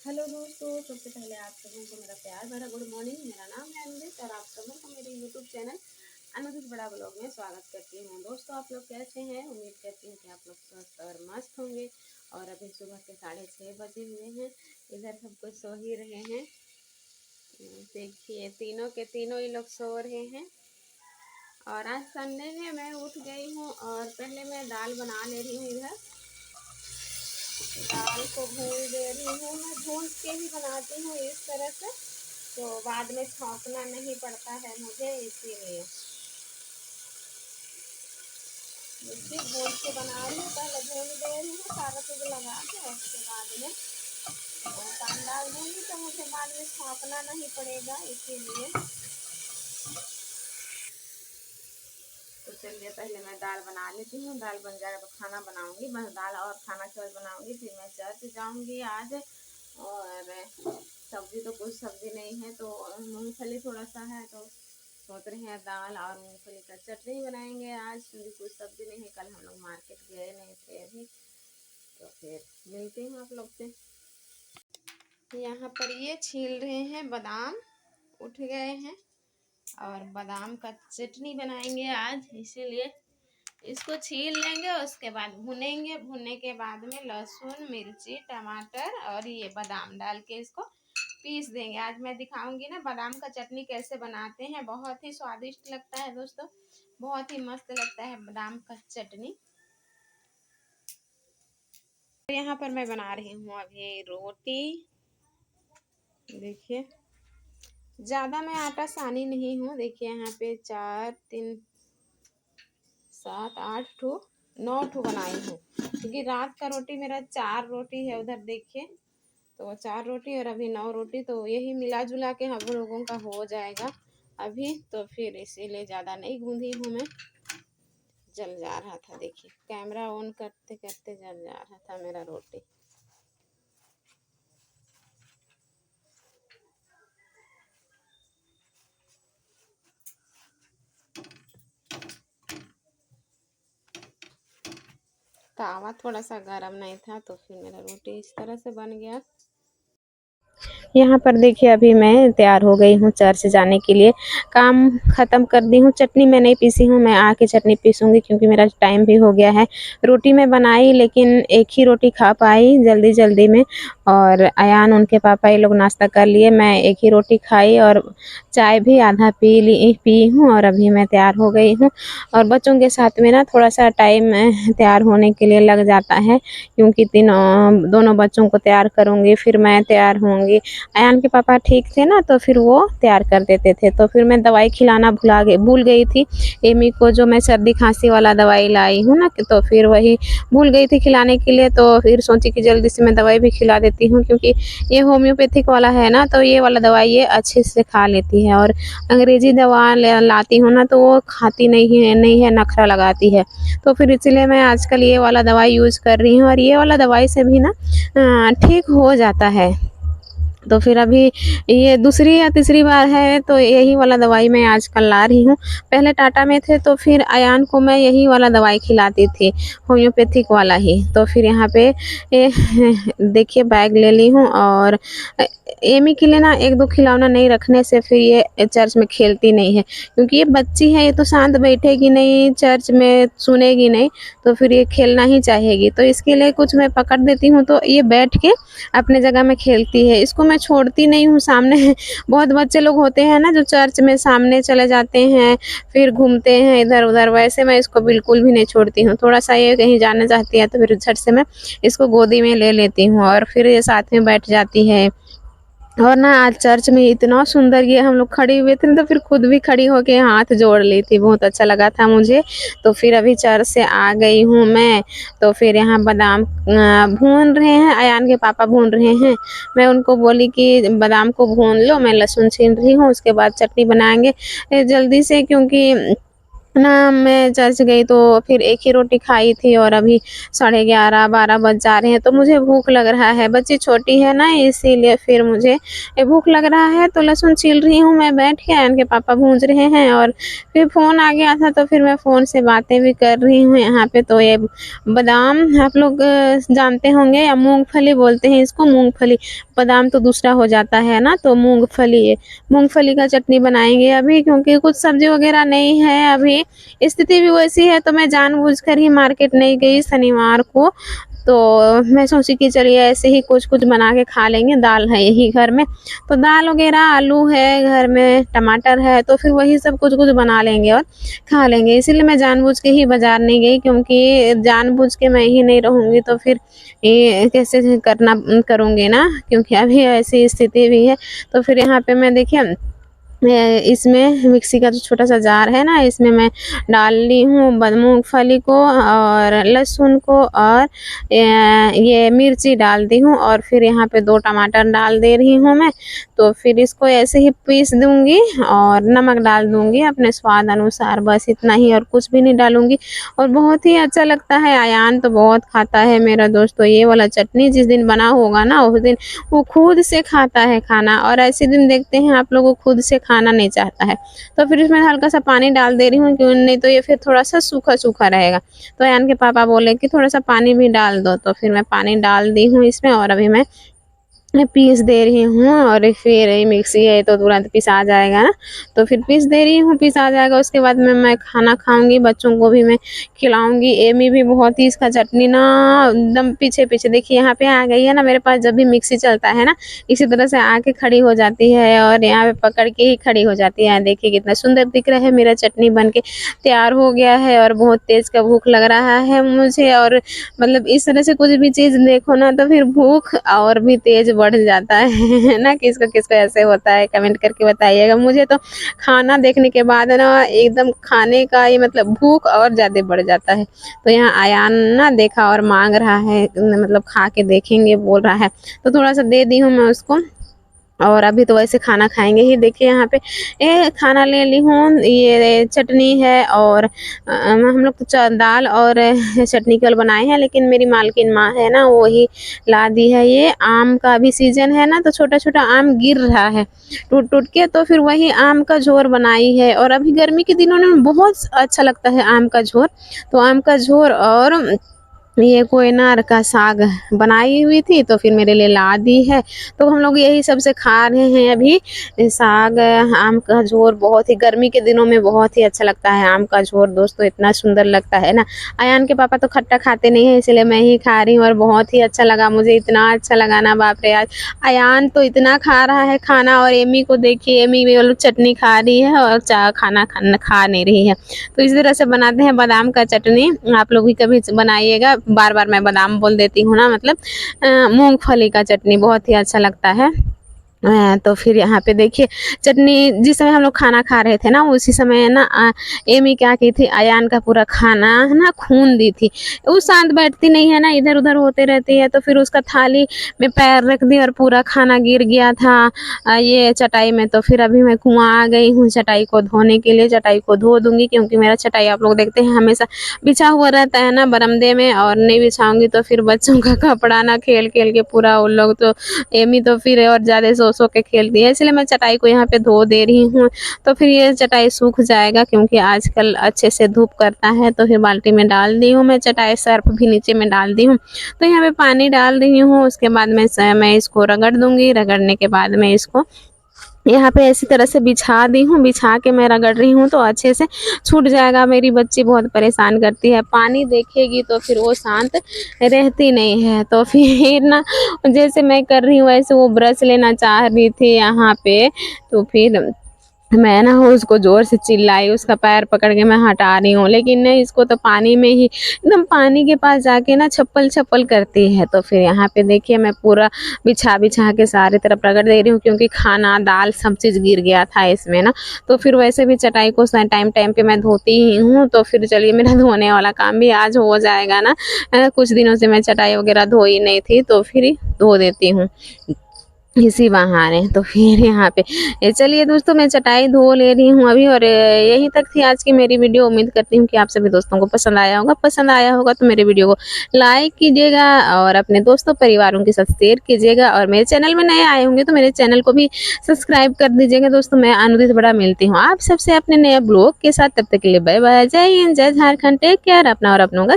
Hello दोस्तों, सबसे पहले आप सबों को मेरा प्यार भरा गुड मॉर्निंग। मेरा नाम है अनुदित और आप सबों को मेरे यूट्यूब चैनल अनुदित बड़ा ब्लॉग में स्वागत करती हूँ। दोस्तों, आप लोग कैसे हैं? उम्मीद करती हूँ कि आप लोग स्वस्थ और मस्त होंगे। और अभी सुबह के 6:30 बजे हुए हैं। इधर सब कुछ सो ही रहे हैं। देखिए, तीनों के तीनों ही लोग सो रहे हैं। और आज संडे है, मैं उठ गई हूँ और पहले मैं दाल बना ले रही हूँ। इधर दाल को भून दे रही हूँ। मैं भून के ही बनाती हूँ इस तरह से, तो बाद में छौंकना नहीं पड़ता है मुझे, इसीलिए देखिए भून के बना रही हूँ। पहले भून दे रही हूँ सारा चीज़ लगा के, उसके बाद में पानी डाल दूँगी तो मुझे बाद में छौंकना नहीं पड़ेगा, इसीलिए। तो चलिए पहले मैं दाल बना लेती हूँ। दाल बन जाएगा तो खाना बनाऊँगी। बस दाल और खाना केवल बनाऊँगी, फिर मैं चर्च जाऊँगी आज। और सब्जी तो कुछ सब्जी नहीं है, तो मूंगफली थोड़ा सा है, तो सोच रहे हैं दाल और मूंगफली का चटनी बनाएंगे आज, क्योंकि कुछ सब्जी नहीं है। कल हम लोग मार्केट गए नहीं थे अभी, तो फिर मिलते हैं आप लोग से। यहाँ पर ये छील रहे हैं बादाम, उठ गए हैं और बादाम का चटनी बनाएंगे आज, इसीलिए इसको छील लेंगे। उसके बाद भुनेंगे। भुनने के बाद में लहसुन, मिर्ची, टमाटर और ये बादाम डाल के इसको पीस देंगे। आज मैं दिखाऊंगी ना बादाम का चटनी कैसे बनाते हैं। बहुत ही स्वादिष्ट लगता है दोस्तों, बहुत ही मस्त लगता है बादाम का चटनी। यहाँ पर मैं बना रही हूँ अभी रोटी। देखिए, ज़्यादा मैं आटा सानी नहीं हूँ। देखिए यहाँ पे 4, 3, 7, 8 ठो 9 ठो बनाई हूँ, क्योंकि रात का रोटी मेरा 4 रोटी है उधर। देखिए, तो 4 रोटी और अभी 9 रोटी, तो यही मिला जुला के हम लोगों का हो जाएगा अभी। तो फिर इसीलिए ज़्यादा नहीं गूंदी हूँ मैं। जल जा रहा था, देखिए कैमरा ऑन करते करते जल जा रहा था मेरा रोटी। तावा थोड़ा सा गर्म नहीं था, तो फिर मेरा रोटी इस तरह से बन गया। यहाँ पर देखिए अभी मैं तैयार हो गई हूँ चर्च जाने के लिए। काम ख़त्म कर दी हूँ। चटनी मैं नहीं पीसी हूँ, मैं आके चटनी पीसूँगी, क्योंकि मेरा टाइम भी हो गया है। रोटी मैं बनाई, लेकिन एक ही रोटी खा पाई जल्दी जल्दी में। और अयान, उनके पापा, ये लोग नाश्ता कर लिए। मैं एक ही रोटी खाई और चाय भी आधा पी हूँ। और अभी मैं तैयार हो गई हूँ। और बच्चों के साथ में ना थोड़ा सा टाइम तैयार होने के लिए लग जाता है, क्योंकि दोनों बच्चों को तैयार करूँगी, फिर मैं तैयार होंगी। अयान के पापा ठीक थे ना, तो फिर वो तैयार कर देते थे। तो फिर मैं दवाई खिलाना भूल गई थी एमी को, जो मैं सर्दी खांसी वाला दवाई लाई हूँ ना, तो फिर वही भूल गई थी खिलाने के लिए। तो फिर सोची कि जल्दी से मैं दवाई भी खिला देती हूँ, क्योंकि ये होम्योपैथिक वाला है ना, तो ये वाला दवाई ये अच्छे से खा लेती है। और अंग्रेजी दवा लाती हूँ ना, तो वो खाती नहीं है, नखरा लगाती है। तो फिर इसलिए मैं आजकल ये वाला दवाई यूज़ कर रही हूँ, और ये वाला दवाई से भी ना ठीक हो जाता है। तो फिर अभी ये दूसरी या तीसरी बार है, तो यही वाला दवाई मैं आजकल ला रही हूँ। पहले टाटा में थे, तो फिर अयान को मैं यही वाला दवाई खिलाती थी, होम्योपैथिक वाला ही। तो फिर यहाँ पे देखिए बैग ले ली हूँ। और एमी के लिए ना 1-2 खिलौना नहीं रखने से फिर ये चर्च में खेलती नहीं है, क्योंकि ये बच्ची है, ये तो शांत बैठेगी नहीं, चर्च में सुनेगी नहीं, तो फिर ये खेलना ही चाहेगी। तो इसके लिए कुछ मैं पकड़ देती हूँ, तो ये बैठ के अपने जगह में खेलती है। इसको मैं छोड़ती नहीं हूँ सामने। बहुत बच्चे लोग होते हैं ना, जो चर्च में सामने चले जाते हैं, फिर घूमते हैं इधर उधर, वैसे मैं इसको बिल्कुल भी नहीं छोड़ती हूँ। थोड़ा सा ये कहीं जाना चाहती है, तो फिर झट से मैं इसको गोदी में ले लेती हूँ और फिर ये साथ में बैठ जाती है। और ना आज चर्च में इतना सुंदर, ये हम लोग खड़े हुए थे, तो फिर खुद भी खड़ी होके हाथ जोड़ ली थी, बहुत अच्छा लगा था मुझे। तो फिर अभी चर्च से आ गई हूँ मैं। तो फिर यहाँ बादाम भून रहे हैं, अयान के पापा भून रहे हैं। मैं उनको बोली कि बादाम को भून लो, मैं लहसुन छील रही हूँ, उसके बाद चटनी बनाएंगे जल्दी से, क्योंकि ना मैं चर्च गई तो फिर एक ही रोटी खाई थी और अभी 11:30-12 बज जा रहे हैं, तो मुझे भूख लग रहा है। बच्ची छोटी है ना, इसीलिए फिर मुझे भूख लग रहा है, तो लहसुन छील रही हूँ मैं बैठ के, इनके पापा भूंज रहे हैं और फिर फ़ोन आ गया था तो फिर मैं फ़ोन से बातें भी कर रही हूँ यहाँ पे। तो ये बादाम आप लोग जानते होंगे या मूँगफली बोलते हैं इसको, मूँगफली। बादाम तो दूसरा हो जाता है ना, तो मूँगफली का चटनी बनाएँगे अभी, क्योंकि कुछ सब्ज़ी वग़ैरह नहीं है अभी। स्थिति भी वैसी है, तो मैं जानबूझकर ही मार्केट नहीं गई शनिवार को। तो मैं सोची कि चलिए ऐसे ही कुछ-कुछ बना के खा लेंगे, दाल है यही घर में। तो दाल वग़ैरह, आलू है घर में, टमाटर है, तो फिर वही सब कुछ-कुछ बना लेंगे और खा लेंगे। इसीलिए मैं जानबूझ के ही बाज़ार नहीं गई, क्योंकि जानबूझ के मैं ही नहीं रहूँगी तो फिर ये कैसे करूँगी ना, क्योंकि अभी ऐसी स्थिति भी है। तो फिर यहाँ पे मैं देखिए इसमें मिक्सी का जो छोटा-सा जार है ना, इसमें मैं डाल ली हूँ मूँगफली को और लहसुन को और ये मिर्ची डाल दी हूँ और फिर यहाँ पे 2 टमाटर डाल दे रही हूँ मैं। तो फिर इसको ऐसे ही पीस दूँगी और नमक डाल दूँगी अपने स्वाद अनुसार, बस इतना ही और कुछ भी नहीं डालूँगी और बहुत ही अच्छा लगता है। अयान तो बहुत खाता है मेरा दोस्त, तो ये वाला चटनी जिस दिन बना होगा ना, उस दिन वो खुद से खाता है खाना, और ऐसे दिन देखते हैं आप लोग, वो खुद से खाना नहीं चाहता है। तो फिर इसमें हल्का-सा पानी डाल दे रही हूँ, क्यों नहीं तो ये फिर थोड़ा-सा सूखा-सूखा रहेगा। तो अयान के पापा बोले कि थोड़ा-सा पानी भी डाल दो, तो फिर मैं पानी डाल दी हूँ इसमें और अभी मैं पीस दे रही हूँ और फिर ये मिक्सी है तो तुरंत पिसा जाएगा ना, तो फिर पीस दे रही हूँ, पिसा जाएगा। उसके बाद में मैं खाना खाऊँगी, बच्चों को भी मैं खिलाऊँगी। एमी भी बहुत ही इसका चटनी ना एकदम पीछे-पीछे, देखिए यहाँ पे आ गई है ना मेरे पास, जब भी मिक्सी चलता है ना, इसी तरह से आके खड़ी हो जाती है और यहाँ पे पकड़ के ही खड़ी हो जाती है। देखिए कितना सुंदर दिख रहा है, मेरा चटनी बन के तैयार हो गया है और बहुत तेज़ का भूख लग रहा है मुझे, और मतलब इस तरह से कुछ भी चीज़ देखो ना तो फिर भूख और भी तेज़ बढ़ जाता है है ना? किसको-किसको ऐसे होता है, कमेंट करके बताइएगा। मुझे तो खाना देखने के बाद ना एकदम खाने का ये मतलब भूख और ज़्यादा बढ़ जाता है। तो यहाँ अयान ना देखा और माँग रहा है, मतलब खा के देखेंगे बोल रहा है, तो थोड़ा-सा दे दी हूँ मैं उसको। और अभी तो वैसे खाना खाएँगे ही। देखिए यहाँ पे खाना ले ली हूँ, ये चटनी है और हम लोग तो च दाल और चटनी केवल बनाए हैं, लेकिन मेरी मालकिन माँ है ना, वो ही ला दी है। ये आम का भी सीज़न है ना, तो छोटा-छोटा आम गिर रहा है टूट-टूट के, तो फिर वही आम का झोर बनाई है और अभी गर्मी के दिनों में बहुत अच्छा लगता है आम का झोर। तो आम का झोर और ये कोयनार का साग बनाई हुई थी, तो फिर मेरे लिए ला दी है। तो हम लोग यही सब से खा रहे हैं अभी। साग, आम का झोर बहुत ही गर्मी के दिनों में बहुत ही अच्छा लगता है आम का झोर दोस्तों, इतना सुंदर लगता है ना। अयान के पापा तो खट्टा खाते नहीं हैं, इसलिए मैं ही खा रही हूँ और बहुत ही अच्छा लगा मुझे, इतना अच्छा लगा ना बाप रे आज। अयान तो इतना खा रहा है खाना, और एमी को देखिए, एमी भी वो लोग चटनी खा रही है और खाना खा नहीं रही है। तो इसी तरह से बनाते हैं बादाम का चटनी, आप लोग भी कभी बनाइएगा। बार-बार मैं बादाम बोल देती हूँ ना, मतलब मूँगफली का चटनी बहुत ही अच्छा लगता है। तो फिर यहाँ पे देखिए चटनी, जिस समय हम लोग खाना खा रहे थे ना, उसी समय ना एमी क्या की थी, अयान का पूरा खाना है ना खून दी थी। वो शांत बैठती नहीं है ना, इधर-उधर होते रहती है, तो फिर उसका थाली में पैर रख दी और पूरा खाना गिर गया था ये चटाई में। तो फिर अभी मैं कुआँ आ गई हूँ चटाई को धोने के लिए, चटाई को धो दूँगी, क्योंकि मेरा चटाई आप लोग देखते हैं हमेशा बिछा हुआ रहता है ना बरामदे में, और नहीं बिछाऊँगी तो फिर बच्चों का कपड़ा ना खेल-खेल के पूरा उन लोग तो, एमी तो फिर और ज़्यादा सो-सो के खेलती है, इसलिए मैं चटाई को यहाँ पे धो दे रही हूँ। तो फिर ये चटाई सूख जाएगा, क्योंकि आजकल अच्छे से धूप करता है, तो फिर बाल्टी में डाल दी हूँ मैं चटाई, सर्फ़ भी नीचे में डाल दी हूँ। तो यहाँ पे पानी डाल रही हूँ, उसके बाद मैं इसको रगड़ दूँगी, रगड़ने के बाद मैं इसको यहाँ पे ऐसी तरह से बिछा दी हूँ, बिछा के मैं रगड़ रही हूँ तो अच्छे से छूट जाएगा। मेरी बच्ची बहुत परेशान करती है, पानी देखेगी तो फिर वो शांत रहती नहीं है। तो फिर ना जैसे मैं कर रही हूँ वैसे वो ब्रश लेना चाह रही थी यहाँ पे, तो फिर मैं ना उसको ज़ोर से चिल्लाई, उसका पैर पकड़ के मैं हटा रही हूँ, लेकिन नहीं, इसको तो पानी में ही एकदम पानी के पास जाके ना छप्पल-छप्पल करती है। तो फिर यहाँ पे देखिए मैं पूरा बिछा-बिछा के सारी तरफ रगड़ दे रही हूँ, क्योंकि खाना, दाल सब चीज़ गिर गया था इसमें ना। तो फिर वैसे भी चटाई को टाइम-टाइम पे मैं धोती ही हूँ, तो फिर चलिए मेरा धोने वाला काम भी आज हो जाएगा ना। कुछ दिनों से मैं चटाई वगैरह धोई नहीं थी, तो फिर धो देती हूँ। इसी बहाने। तो फिर यहाँ पे चलिए दोस्तों, मैं चटाई धो ले रही हूँ अभी, और यहीं तक थी आज की मेरी वीडियो। उम्मीद करती हूँ कि आप सभी दोस्तों को पसंद आया होगा। पसंद आया होगा तो मेरे वीडियो को लाइक कीजिएगा और अपने दोस्तों परिवारों के साथ शेयर कीजिएगा, और मेरे चैनल में नए आए होंगे तो मेरे चैनल को भी सब्सक्राइब कर दीजिएगा दोस्तों। मैं अनुदित बड़ा मिलती हूँ आप सबसे अपने नए ब्लॉग के साथ। तब तक के लिए बाय बाय, जय हिंद, जय झारखंड, टेक केयर अपना और अपनों का।